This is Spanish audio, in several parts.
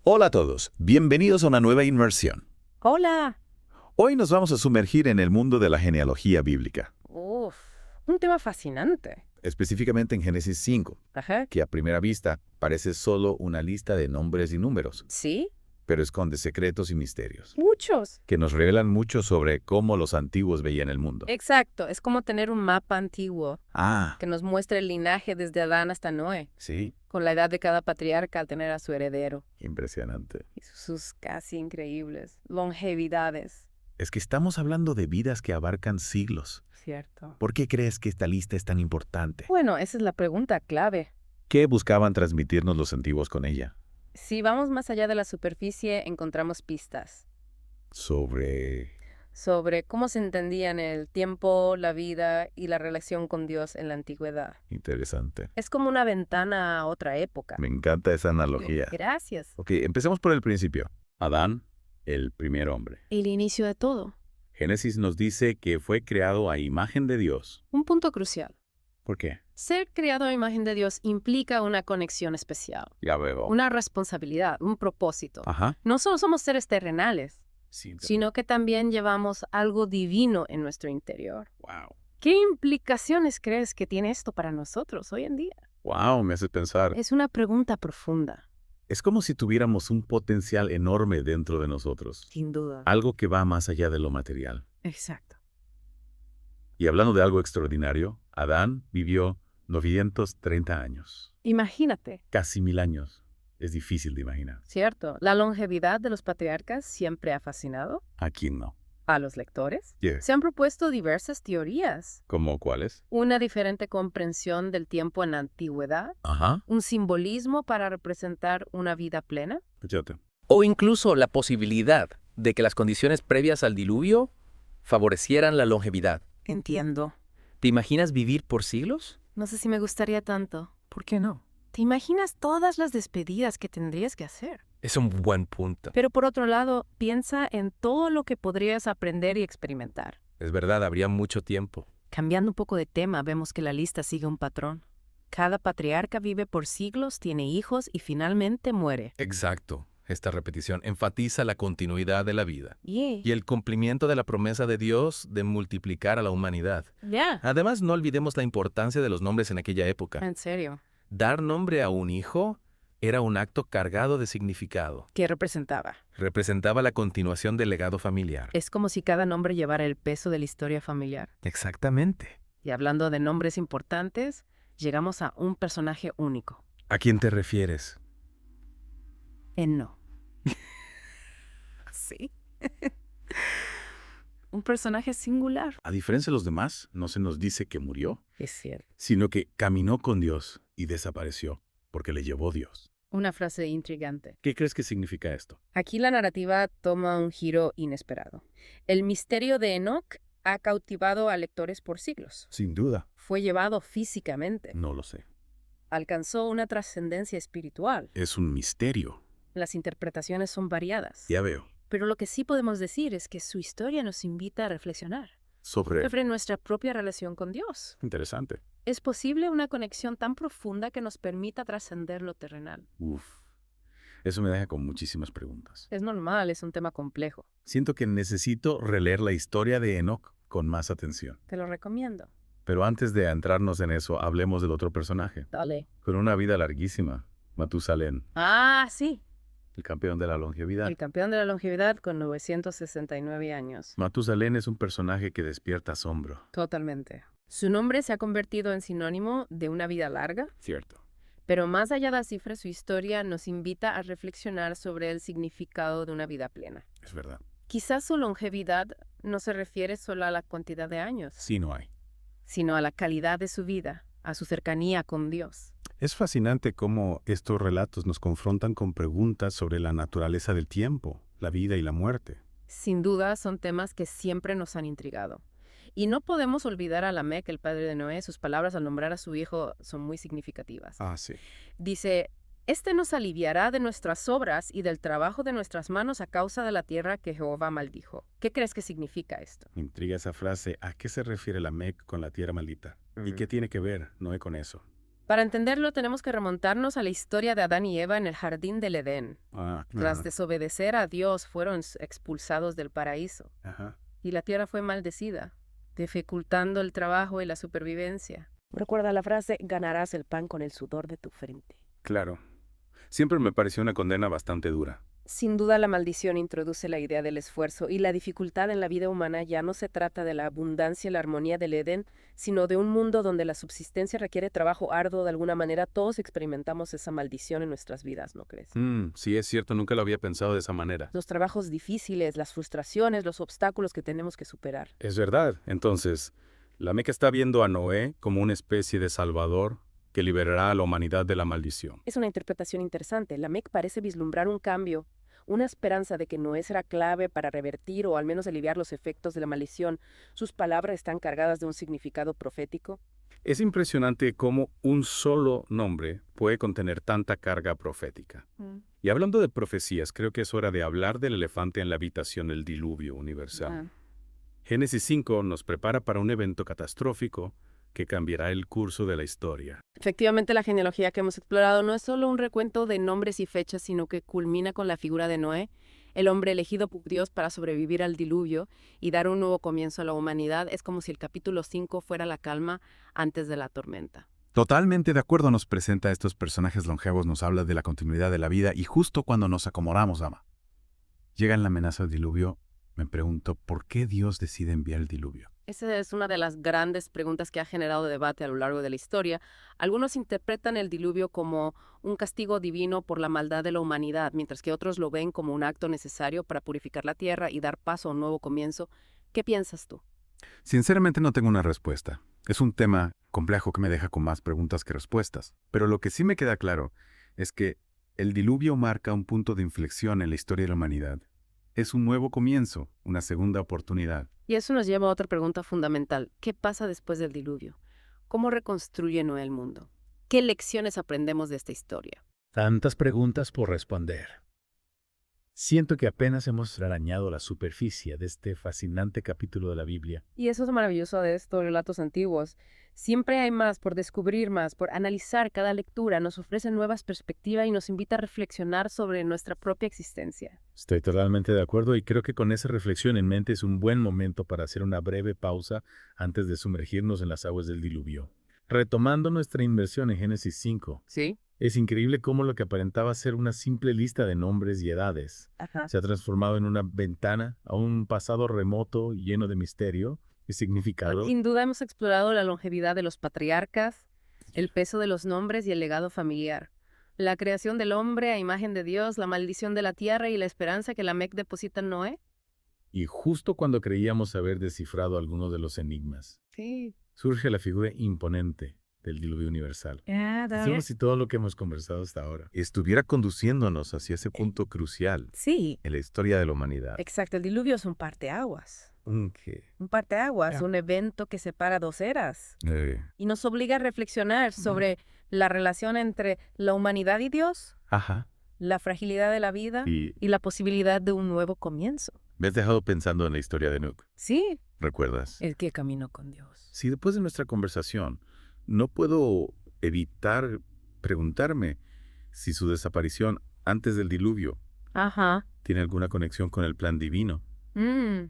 Hola a todos, bienvenidos a una nueva inmersión. Hola. Hoy nos vamos a sumergir en el mundo de la genealogía bíblica, Uf, un tema fascinante. específicamente en Génesis 5, Ajá. que a primera vista parece solo una lista de nombres y números, ¿Sí? pero esconde secretos y misterios, Muchos. que nos revelan mucho sobre cómo los antiguos veían el mundo. Exacto, es como tener un mapa antiguo Ah, que nos muestra el linaje desde Adán hasta Noé, sí, con la edad de cada patriarca al tener a su heredero, impresionante. y sus casi increíbles longevidades. Es que estamos hablando de vidas que abarcan siglos. Cierto. ¿Por qué crees que esta lista es tan importante? Bueno, esa es la pregunta clave. ¿Qué buscaban transmitirnos los antiguos con ella? Si vamos más allá de la superficie, encontramos pistas Sobre... sobre cómo se entendían el tiempo, la vida y la relación con Dios en la antigüedad. Interesante. Es como una ventana a otra época. Me encanta esa analogía. Gracias. Ok, empecemos por el principio. Adán, el primer hombre. El inicio de todo. Génesis nos dice que fue creado a imagen de Dios. Un punto crucial. ¿Por qué? Ser creado a imagen de Dios implica una conexión especial, Ya veo. una responsabilidad, un propósito. Ajá. No solo somos seres terrenales, Sí. sino que también llevamos algo divino en nuestro interior. Wow. ¿Qué implicaciones crees que tiene esto para nosotros hoy en día? Wow, me hace pensar. Es una pregunta profunda. Es como si tuviéramos un potencial enorme dentro de nosotros. Sin duda. Algo que va más allá de lo material. Exacto. Y hablando de algo extraordinario, Adán vivió 930 años. Imagínate. Casi 1000 años. Es difícil de imaginar. Cierto, la longevidad de los patriarcas siempre ha fascinado Aquí no. a los lectores. Yeah. Se han propuesto diversas teorías. ¿Cómo cuáles? Una diferente comprensión del tiempo en la antigüedad, Ajá. un simbolismo para representar una vida plena. Escúchate. O incluso la posibilidad de que las condiciones previas al diluvio favorecieran la longevidad. Entiendo. ¿Te imaginas vivir por siglos? No sé si me gustaría tanto. ¿Por qué no? ¿Te imaginas todas las despedidas que tendrías que hacer? Es un buen punto. Pero por otro lado, piensa en todo lo que podrías aprender y experimentar. Es verdad, habría mucho tiempo. Cambiando un poco de tema, vemos que la lista sigue un patrón. Cada patriarca vive por siglos, tiene hijos y finalmente muere. Exacto. Esta repetición enfatiza la continuidad de la vida Yeah. y el cumplimiento de la promesa de Dios de multiplicar a la humanidad. Ya. Además, no olvidemos la importancia de los nombres en aquella época. En serio. Dar nombre a un hijo era un acto cargado de significado. ¿Qué representaba? Representaba la continuación del legado familiar. Es como si cada nombre llevara el peso de la historia familiar. Exactamente. Y hablando de nombres importantes, llegamos a un personaje único. ¿A quién te refieres? Enoc. Sí. Un personaje singular. A diferencia de los demás, no se nos dice que murió, Es cierto. sino que caminó con Dios y desapareció, porque le llevó Dios. Una frase intrigante. ¿Qué crees que significa esto? Aquí la narrativa toma un giro inesperado. El misterio de Enoc ha cautivado a lectores por siglos. Sin duda. Fue llevado físicamente. No lo sé. Alcanzó una trascendencia espiritual. Es un misterio. Las interpretaciones son variadas. Ya veo. Pero lo que sí podemos decir es que su historia nos invita a reflexionar Sobre... sobre nuestra propia relación con Dios. Interesante. ¿Es posible una conexión tan profunda que nos permita trascender lo terrenal? Uf. Eso me deja con muchísimas preguntas. Es normal, es un tema complejo. Siento que necesito releer la historia de Enoc con más atención. Te lo recomiendo. Pero antes de adentrarnos en eso, hablemos del otro personaje. Dale. Con una vida larguísima, Matusalén, Ah, sí. el campeón de la longevidad. El campeón de la longevidad con 969 años. Matusalén es un personaje que despierta asombro. Totalmente. Su nombre se ha convertido en sinónimo de una vida larga, Cierto. pero más allá de la cifra, su historia nos invita a reflexionar sobre el significado de una vida plena. Es verdad. Quizás su longevidad no se refiere solo a la cantidad de años, Sí, no hay. sino a la calidad de su vida, a su cercanía con Dios. Es fascinante cómo estos relatos nos confrontan con preguntas sobre la naturaleza del tiempo, la vida y la muerte. Sin duda, son temas que siempre nos han intrigado. Y no podemos olvidar a Lamec, el padre de Noé. Sus palabras al nombrar a su hijo son muy significativas. Sí. Dice, «Este nos aliviará de nuestras obras y del trabajo de nuestras manos a causa de la tierra que Jehová maldijo». ¿Qué crees que significa esto? Me intriga esa frase. ¿A qué se refiere la Mec con la tierra maldita? ¿Y qué tiene que ver Noé con eso? Para entenderlo, tenemos que remontarnos a la historia de Adán y Eva en el jardín del Edén. Tras desobedecer a Dios, fueron expulsados del paraíso. Ajá. Y la tierra fue maldecida, dificultando el trabajo y la supervivencia. Recuerda la frase, ganarás el pan con el sudor de tu frente. Claro. Siempre me pareció una condena bastante dura. Sin duda la maldición introduce la idea del esfuerzo y la dificultad en la vida humana. Ya no se trata de la abundancia y la armonía del Edén, sino de un mundo donde la subsistencia requiere trabajo arduo. De alguna manera todos experimentamos esa maldición en nuestras vidas, ¿no crees? Sí, es cierto, nunca lo había pensado de esa manera. Los trabajos difíciles, las frustraciones, los obstáculos que tenemos que superar. Es verdad. Entonces, la Meca está viendo a Noé como una especie de salvador que liberará a la humanidad de la maldición. Es una interpretación interesante. La Mec parece vislumbrar un cambio, una esperanza de que Noé será clave para revertir o al menos aliviar los efectos de la maldición. Sus palabras están cargadas de un significado profético. Es impresionante cómo un solo nombre puede contener tanta carga profética. Y hablando de profecías, creo que es hora de hablar del elefante en la habitación del diluvio universal. Génesis 5 nos prepara para un evento catastrófico que cambiará el curso de la historia. Efectivamente, la genealogía que hemos explorado no es solo un recuento de nombres y fechas, sino que culmina con la figura de Noé, el hombre elegido por Dios para sobrevivir al diluvio y dar un nuevo comienzo a la humanidad. Es como si el capítulo 5 fuera la calma antes de la tormenta. Totalmente de acuerdo, nos presenta a estos personajes longevos, nos habla de la continuidad de la vida y justo cuando nos acomodamos, Ama. Llega la amenaza del diluvio, me pregunto, ¿por qué Dios decide enviar el diluvio? Esa es una de las grandes preguntas que ha generado debate a lo largo de la historia. Algunos interpretan el diluvio como un castigo divino por la maldad de la humanidad, mientras que otros lo ven como un acto necesario para purificar la tierra y dar paso a un nuevo comienzo. ¿Qué piensas tú? Sinceramente no tengo una respuesta. Es un tema complejo que me deja con más preguntas que respuestas. Pero lo que sí me queda claro es que el diluvio marca un punto de inflexión en la historia de la humanidad. Es un nuevo comienzo, una segunda oportunidad. Y eso nos lleva a otra pregunta fundamental. ¿Qué pasa después del diluvio? ¿Cómo reconstruye Noé el mundo? ¿Qué lecciones aprendemos de esta historia? Tantas preguntas por responder. Siento que apenas hemos arañado la superficie de este fascinante capítulo de la Biblia. Y eso es maravilloso de estos relatos antiguos. Siempre hay más por descubrir, más por analizar. Cada lectura nos ofrece nuevas perspectivas y nos invita a reflexionar sobre nuestra propia existencia. Estoy totalmente de acuerdo y creo que con esa reflexión en mente es un buen momento para hacer una breve pausa antes de sumergirnos en las aguas del diluvio. Retomando nuestra inmersión en Génesis 5. ¿Sí? Es increíble cómo lo que aparentaba ser una simple lista de nombres y edades se ha transformado en una ventana a un pasado remoto lleno de misterio y significado. Sin duda hemos explorado la longevidad de los patriarcas, el peso de los nombres y el legado familiar. La creación del hombre a imagen de Dios, la maldición de la tierra y la esperanza que la Mec deposita en Noé. Y justo cuando creíamos haber descifrado algunos de los enigmas, Sí. surge la figura imponente del diluvio universal. Es como si todo lo que hemos conversado hasta ahora Estuviera conduciéndonos hacia ese punto crucial Sí, en la historia de la humanidad. exacto. El diluvio es un parteaguas. ¿Qué? Un parteaguas, un evento que separa dos eras. Eh, Y nos obliga a reflexionar sobre la relación entre la humanidad y Dios, Ajá. la fragilidad de la vida Y y la posibilidad de un nuevo comienzo. me has dejado pensando en la historia de Nuke. Sí, ¿Recuerdas? el que caminó con Dios. Si después de nuestra conversación no puedo evitar preguntarme si su desaparición antes del diluvio Ajá. tiene alguna conexión con el plan divino. Mm.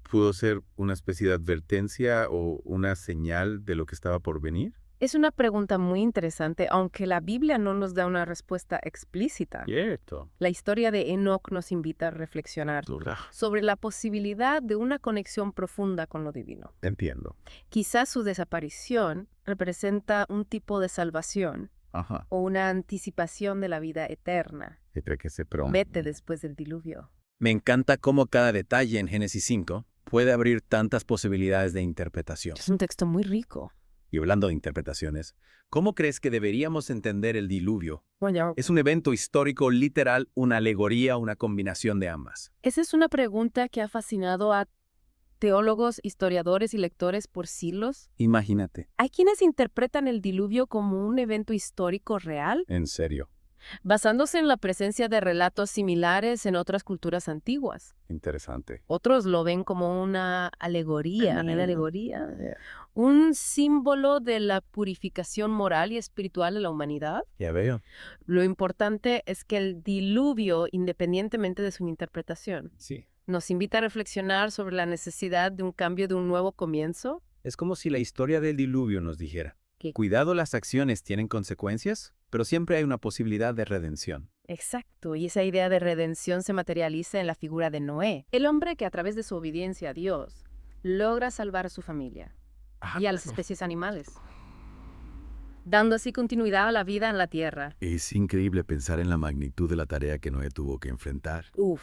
¿Pudo ser una especie de advertencia o una señal de lo que estaba por venir? Es una pregunta muy interesante, aunque la Biblia no nos da una respuesta explícita. Cierto. La historia de Enoc nos invita a reflexionar sobre la posibilidad de una conexión profunda con lo divino. Entiendo. Quizás su desaparición representa un tipo de salvación Ajá. o una anticipación de la vida eterna. Entre que se pronto. Vete después del diluvio. Me encanta cómo cada detalle en Génesis 5 puede abrir tantas posibilidades de interpretación. Es un texto muy rico. Y hablando de interpretaciones, ¿cómo crees que deberíamos entender el diluvio? Bueno, ¿Es un evento histórico literal, una alegoría, una combinación de ambas? esa es una pregunta que ha fascinado a teólogos, historiadores y lectores por siglos. Imagínate. Hay quienes interpretan el diluvio como un evento histórico real, En serio. basándose en la presencia de relatos similares en otras culturas antiguas. Interesante. Otros lo ven como una alegoría, un símbolo de la purificación moral y espiritual de la humanidad. Ya veo. Lo importante es que el diluvio, independientemente de su interpretación, Sí. nos invita a reflexionar sobre la necesidad de un cambio, de un nuevo comienzo. Es como si la historia del diluvio nos dijera. Cuidado, las acciones tienen consecuencias, pero siempre hay una posibilidad de redención. Exacto, y esa idea de redención se materializa en la figura de Noé, el hombre que a través de su obediencia a Dios logra salvar a su familia y a las especies animales, dando así continuidad a la vida en la tierra. Es increíble pensar en la magnitud de la tarea que Noé tuvo que enfrentar. Uf,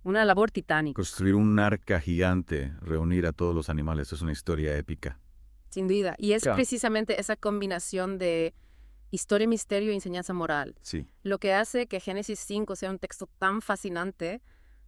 una labor titánica, Construir un arca gigante, reunir a todos los animales, es una historia épica. sin duda. Y es Claro. precisamente esa combinación de historia, misterio y enseñanza moral Sí. lo que hace que Génesis 5 sea un texto tan fascinante.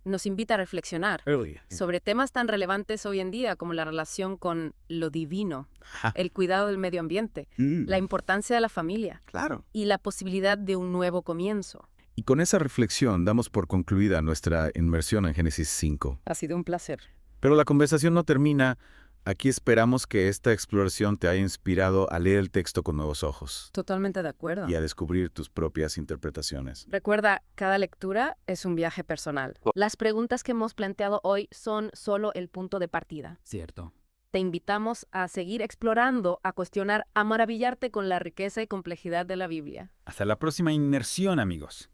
Nos invita a reflexionar sobre temas tan relevantes hoy en día como la relación con lo divino, el cuidado del medio ambiente, la importancia de la familia Claro. y la posibilidad de un nuevo comienzo. Y con esa reflexión damos por concluida nuestra inmersión en Génesis 5. Ha sido un placer. Pero la conversación no termina. Aquí esperamos que esta exploración te haya inspirado a leer el texto con nuevos ojos Totalmente de acuerdo. y a descubrir tus propias interpretaciones. Recuerda, cada lectura es un viaje personal. Las preguntas que hemos planteado hoy son solo el punto de partida. Cierto. Te invitamos a seguir explorando, a cuestionar, a maravillarte con la riqueza y complejidad de la Biblia. Hasta la próxima inmersión, amigos.